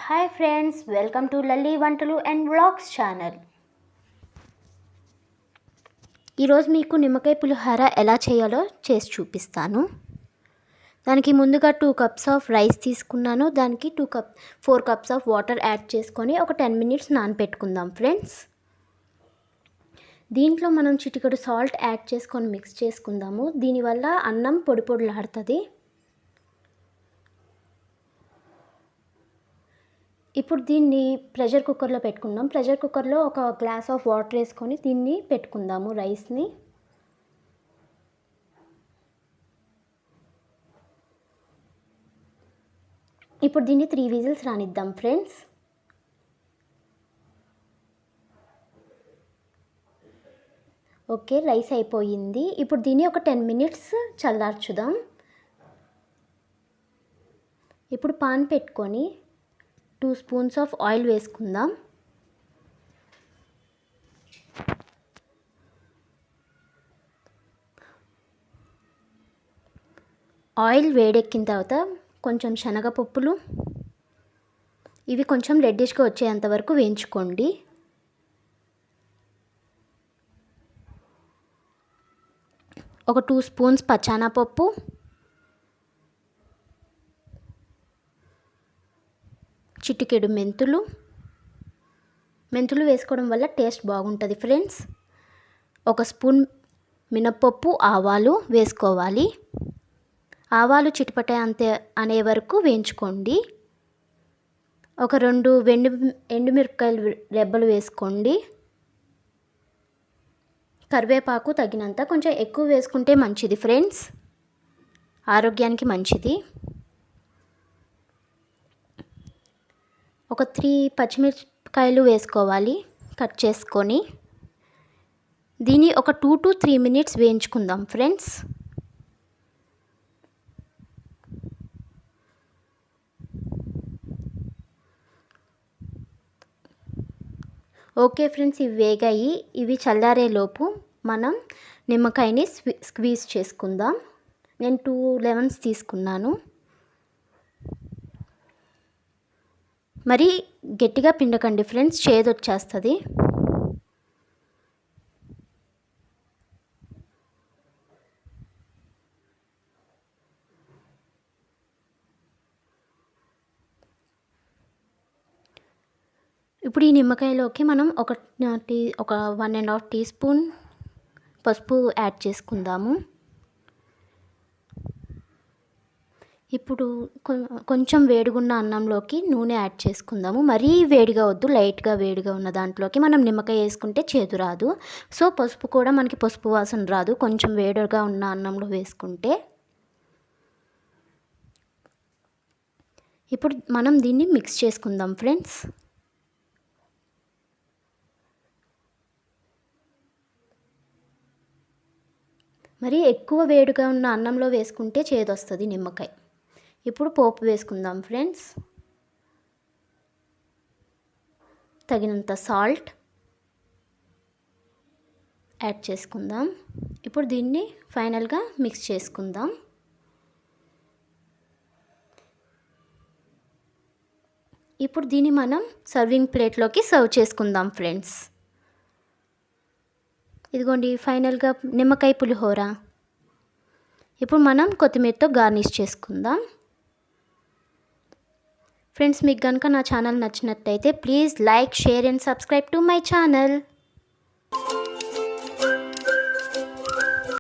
Hi friends, welcome to Lalli వంటలు and vlogs channel. ఈరోజు మీకు నిమ్మకాయ పులిహోర ఎలా చేయాలో చేసి చూపిస్తాను. దానికి ముందుగా 2 కప్స్ ఆఫ్ రైస్ తీసుకున్నాను. దానికి 4 కప్స్ ఆఫ్ వాటర్ యాడ్ చేసుకొని ఒక 10 మినిట్స్ నానబెట్టుకుందాం ఫ్రెండ్స్. దీంట్లో మనం చిటికెడు సాల్ట్ యాడ్ చేసుకొని మిక్స్ చేసుకుందాము. దీనివల్ల అన్నం పొడి పొడిలాడుతుంది. ఇప్పుడు దీన్ని ప్రెషర్ కుక్కర్లో పెట్టుకుందాం. ప్రెషర్ కుక్కర్లో ఒక గ్లాస్ ఆఫ్ వాటర్ వేసుకొని దీన్ని పెట్టుకుందాము రైస్ని. ఇప్పుడు దీన్ని 3 విజిల్స్ రానిద్దాం ఫ్రెండ్స్. ఓకే, రైస్ అయిపోయింది. ఇప్పుడు దీన్ని ఒక 10 మినిట్స్ చల్లార్చుదాం. ఇప్పుడు పాన్ పెట్టుకొని 2 స్పూన్స్ ఆఫ్ ఆయిల్ వేసుకుందాం. ఆయిల్ వేడెక్కిన తర్వాత కొంచెం శనగపప్పులు, ఇవి కొంచెం రెడ్డిష్గా వచ్చేంత వరకు వేయించుకోండి. ఒక 2 స్పూన్స్ పచ్చానపప్పు, చిటికెడు మెంతులు వేసుకోవడం వల్ల టేస్ట్ బాగుంటుంది ఫ్రెండ్స్. ఒక స్పూన్ మినప్పప్పు, ఆవాలు వేసుకోవాలి. ఆవాలు చిటపట అంతే అనే వరకు వేయించుకోండి. ఒక 2 ఎండుమిరపకాయలు రెబ్బలు వేసుకోండి. కరివేపాకు తగినంత, కొంచెం ఎక్కువ వేసుకుంటే మంచిది ఫ్రెండ్స్, ఆరోగ్యానికి మంచిది. ఒక 3 పచ్చిమిరపకాయలు వేసుకోవాలి కట్ చేసుకొని. దీన్ని ఒక 2 to 3 మినిట్స్ వేయించుకుందాం ఫ్రెండ్స్. ఓకే ఫ్రెండ్స్, ఇవి వేగాయి. ఇవి చల్లారేలోపు మనం నిమ్మకాయని స్క్వీజ్ చేసుకుందాం. నేను 2 లెమన్స్ తీసుకున్నాను. మరి గట్టిగా పిండకండి ఫ్రెండ్స్, చేదు వచ్చేస్తుంది. ఇప్పుడు ఈ నిమ్మకాయలోకి మనం ఒక 1.5 టీ స్పూన్ పసుపు యాడ్ చేసుకుందాము. ఇప్పుడు కొంచెం వేడిగున్న అన్నంలోకి నూనె యాడ్ చేసుకుందాము. మరీ వేడిగా వద్దు, లైట్గా వేడిగా ఉన్న దాంట్లోకి మనం నిమ్మకాయ వేసుకుంటే చేదు రాదు. సో పసుపు కూడా మనకి పసుపు వాసన రాదు కొంచెం వేడిగా ఉన్న అన్నంలో వేసుకుంటే. ఇప్పుడు మనం దీన్ని మిక్స్ చేసుకుందాం ఫ్రెండ్స్. మరి ఎక్కువ వేడిగా ఉన్న అన్నంలో వేసుకుంటే చేదు వస్తుంది నిమ్మకాయ. ఇప్పుడు పోపు వేసుకుందాం ఫ్రెండ్స్. తగినంత సాల్ట్ యాడ్ చేసుకుందాం. ఇప్పుడు దీన్ని ఫైనల్గా మిక్స్ చేసుకుందాం. ఇప్పుడు దీన్ని మనం సర్వింగ్ ప్లేట్లోకి సర్వ్ చేసుకుందాం ఫ్రెండ్స్. ఇదిగోండి ఫైనల్గా నిమ్మకాయ పులిహోర. ఇప్పుడు మనం కొత్తిమీరతో గార్నిష్ చేసుకుందాం. ఫ్రెండ్స్, మీకు కనుక నా ఛానల్ నచ్చినట్టయితే please like, share and subscribe to my channel.